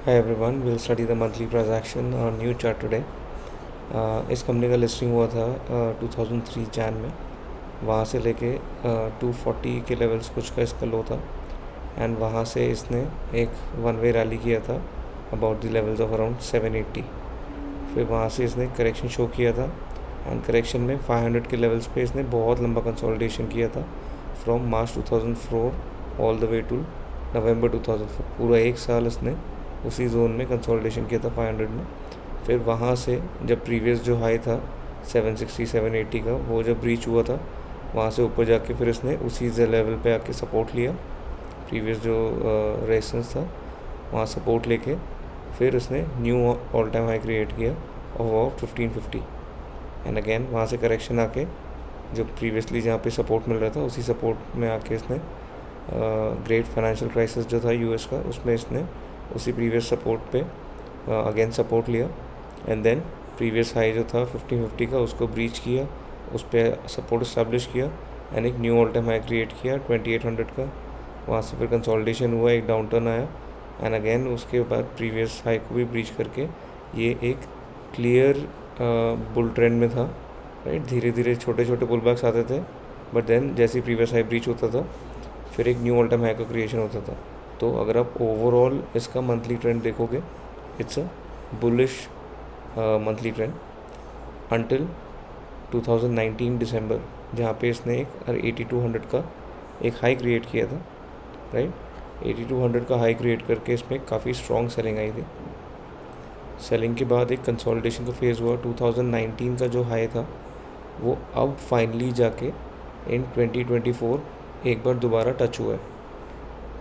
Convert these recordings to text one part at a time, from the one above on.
Hi everyone, we'll study the monthly transaction on new chart today. इस company का listing हुआ था 2003 जैन में. वहाँ से लेके 240 के लेवल्स कुछ का इसका लो था एंड वहाँ से इसने एक वन वे रैली किया था about the levels of around 780. फिर वहाँ से इसने करेक्शन शो किया था एंड करेक्शन में 500 के लेवल्स पे इसने बहुत लंबा कंसोलिडेशन किया था from March 2004 all the way to November 2004. पूरा एक साल इसने उसी जोन में कंसोलिडेशन किया था 500 में. फिर वहाँ से जब प्रीवियस जो हाई था 760 780 का वो जब ब्रीच हुआ था वहाँ से ऊपर जाके फिर इसने उसी लेवल पे आके सपोर्ट लिया. प्रीवियस जो रेजिस्टेंस था वहाँ सपोर्ट लेके फिर इसने knew all time high create किया ऑफ 1550 एंड अगेन वहाँ से करेक्शन आके जो प्रीवियसली जहाँ पे सपोर्ट मिल रहा था उसी सपोर्ट में आके इसने ग्रेट फाइनेंशियल क्राइसिस जो था यूएस का उसमें इसने उसी प्रीवियस सपोर्ट पे अगेन सपोर्ट लिया एंड देन प्रीवियस हाई जो था 1550 का उसको ब्रीच किया, उस पर सपोर्ट इस्टेब्लिश किया एंड एक knew all time high create किया 2800 का. वहाँ से फिर कंसोलिडेशन हुआ, एक डाउन टर्न आया एंड अगेन उसके बाद प्रीवियस हाई को भी ब्रीच करके ये एक क्लियर बुल ट्रेंड में था. राइट, धीरे धीरे छोटे छोटे पुल बैक्स आते थे बट देन जैसे प्रीवियस हाई ब्रीच होता था फिर एक न्यू ऑल टाइम हाई का क्रिएशन होता था. तो अगर आप ओवरऑल इसका मंथली ट्रेंड देखोगे it's a bullish monthly trend until 2019 दिसंबर जहाँ पे इसने एक 8200 का एक हाई क्रिएट किया था. राइट, 8200 का हाई क्रिएट करके इसमें काफ़ी स्ट्रॉन्ग सेलिंग आई थी. सेलिंग के बाद एक कंसोलिडेशन का फेज़ हुआ. 2019 का जो हाई था वो अब फाइनली जाके इन 2024 एक बार दोबारा टच हुआ है.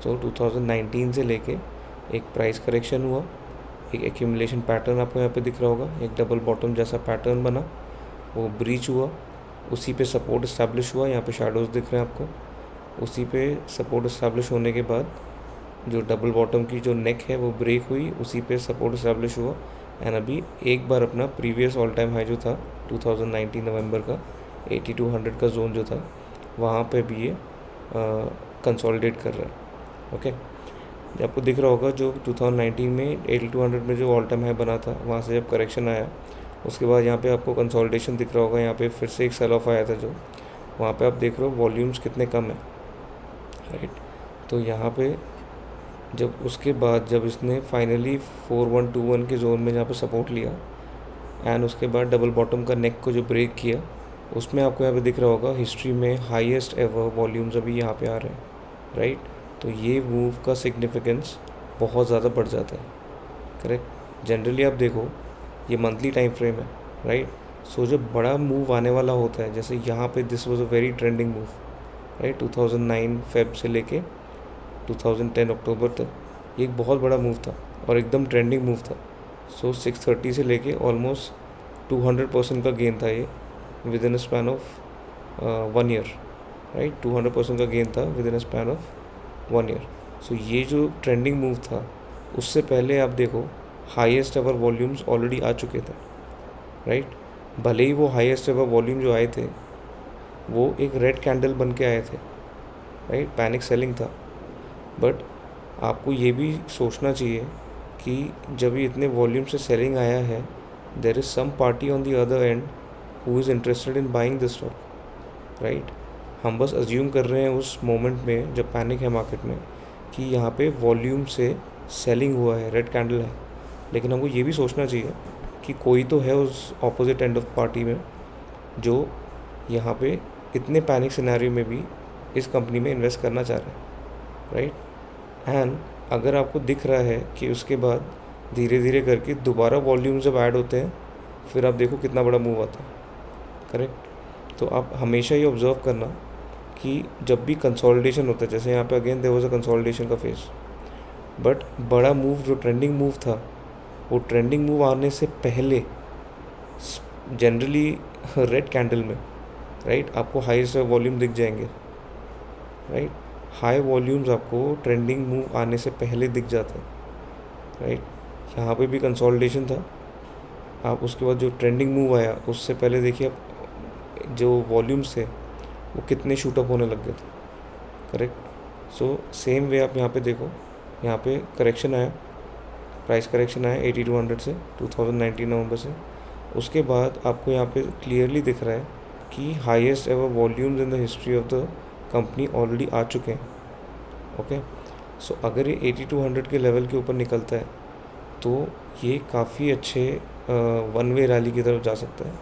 तो 2019 से लेके एक प्राइस करेक्शन हुआ, एक एक्यूमुलेशन पैटर्न आपको यहाँ पे दिख रहा होगा, एक डबल बॉटम जैसा पैटर्न बना, वो ब्रीच हुआ, उसी पे सपोर्ट इस्टेब्लिश हुआ. यहाँ पे शैडोज़ दिख रहे हैं आपको. उसी पे सपोर्ट इस्टेब्लिश होने के बाद जो डबल बॉटम की जो नेक है वो ब्रेक हुई, उसी पे सपोर्ट इस्टेब्लिश हुआ एंड अभी एक बार अपना प्रीवियस ऑल टाइम हाई जो था 2019 नवंबर का 8200 का जोन जो था वहाँ पे भी ये कंसोलिडेट कर रहा है. ओके, आपको दिख रहा होगा जो 2019 में 8200 में जो ऑल टाइम हाई बना था वहाँ से जब करेक्शन आया उसके बाद यहाँ पे आपको कंसोलिडेशन दिख रहा होगा. यहाँ पे फिर से एक सेल ऑफ आया था जो वहाँ पे आप देख रहे हो वॉल्यूम्स कितने कम है. राइट, तो यहाँ पे जब उसके बाद जब इसने फाइनली 4121 के जोन में जहाँ पे सपोर्ट लिया एंड उसके बाद डबल बॉटम का नेक को जो ब्रेक किया उसमें आपको यहाँ पे दिख रहा होगा हिस्ट्री में हाईएस्ट एवर वॉल्यूम्स अभी यहाँ पे आ रहे हैं. राइट, तो ये मूव का सिग्निफिकेंस बहुत ज़्यादा बढ़ जाता है. करेक्ट, जनरली आप देखो ये मंथली टाइम फ्रेम है. राइट, सो जब बड़ा मूव आने वाला होता है जैसे यहाँ पे this was a very trending move. Right, 2009 Feb से लेके 2010 अक्टूबर तक ये एक बहुत बड़ा मूव था और एकदम ट्रेंडिंग मूव था. सो 630 से लेके ऑलमोस्ट 200% का गेन था ये within span of 1 year. Right, 200% का गेन था within span of 1 year. So ये जो ट्रेंडिंग मूव था उससे पहले आप देखो हाईएस्ट एवर वॉल्यूम्स ऑलरेडी आ चुके थे. राइट, भले ही वो हाईएस्ट एवर वॉल्यूम जो आए थे वो एक रेड कैंडल बन के आए थे. राइट, पैनिक सेलिंग था. बट आपको ये भी सोचना चाहिए कि जब ये इतने वॉल्यूम से सेलिंग आया है there is some party on the other end who is interested in buying this stock. Right, हम बस अज्यूम कर रहे हैं उस मोमेंट में जब पैनिक है मार्केट में कि यहाँ पे वॉल्यूम से सेलिंग हुआ है, रेड कैंडल है. लेकिन हमको ये भी सोचना चाहिए कि कोई तो है उस ऑपोजिट एंड ऑफ पार्टी में जो यहाँ पे इतने पैनिक सिनेरियो में भी इस कंपनी में इन्वेस्ट करना चाह रहा है. राइट, एंड अगर आपको दिख रहा है कि उसके बाद धीरे धीरे करके दोबारा वॉल्यूम जब ऐड होते हैं फिर आप देखो कितना बड़ा मूव आता है. करेक्ट, तो आप हमेशा ये ऑब्जर्व करना कि जब भी कंसोलिडेशन होता है जैसे यहाँ पे again there was a consolidation का फेज बट बड़ा मूव जो ट्रेंडिंग मूव था वो ट्रेंडिंग मूव आने से पहले जनरली रेड कैंडल में राइट आपको हाईएस्ट वॉल्यूम दिख जाएंगे. राइट, हाई वॉल्यूम्स आपको ट्रेंडिंग मूव आने से पहले दिख जाते हैं. राइट, यहाँ पे भी कंसोलिडेशन था. आप उसके बाद जो ट्रेंडिंग मूव आया उससे पहले देखिए आप जो वॉल्यूम्स थे वो कितने शूटअप होने लग गए थे. करेक्ट, सो सेम वे आप यहाँ पे देखो, यहाँ पे करेक्शन आया प्राइस करेक्शन आया 8200 से 2019 नवंबर से। उसके बाद आपको यहाँ पे क्लियरली दिख रहा है कि highest ever volumes in the history of the company already आ चुके हैं। ओके, सो अगर ये 8200 के लेवल के ऊपर निकलता है तो ये काफ़ी अच्छे वन वे रैली की तरफ जा सकता है,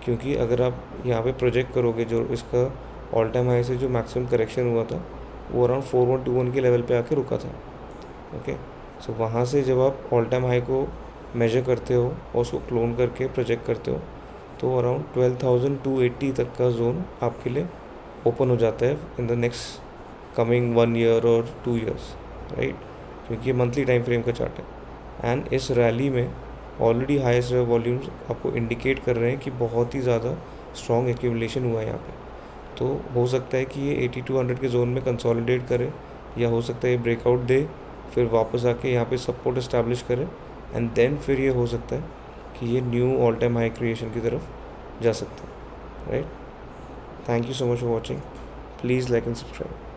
क्योंकि अगर आप यहाँ पे प्रोजेक्ट करोगे जो इसका ऑल टाइम हाई से जो मैक्सिमम करेक्शन हुआ था वो अराउंड 4121 के लेवल पे आके रुका था। ओके, सो वहाँ से जब आप ऑल टाइम हाई को मेजर करते हो और उसको क्लोन करके प्रोजेक्ट करते हो तो अराउंड 12,280 तक का जोन आपके लिए ओपन हो जाता है in the next coming 1 year और 2 ईयर्स, राइट, क्योंकि ये मंथली टाइम फ्रेम का चार्ट है। एंड इस रैली में ऑलरेडी हाईएस्ट वॉल्यूम्स आपको इंडिकेट कर रहे हैं कि बहुत ही ज़्यादा स्ट्रॉन्ग एक्यूमुलेशन हुआ है यहाँ पे। तो हो सकता है कि ये 8200 के जोन में कंसोलिडेट करे, या हो सकता है ये ब्रेकआउट दे फिर वापस आके यहाँ पे सपोर्ट इस्टेब्लिश करे, एंड देन फिर ये हो सकता है कि ये knew all time high creation की तरफ जा सकता है, right. Thank you so much for watching, please like and subscribe.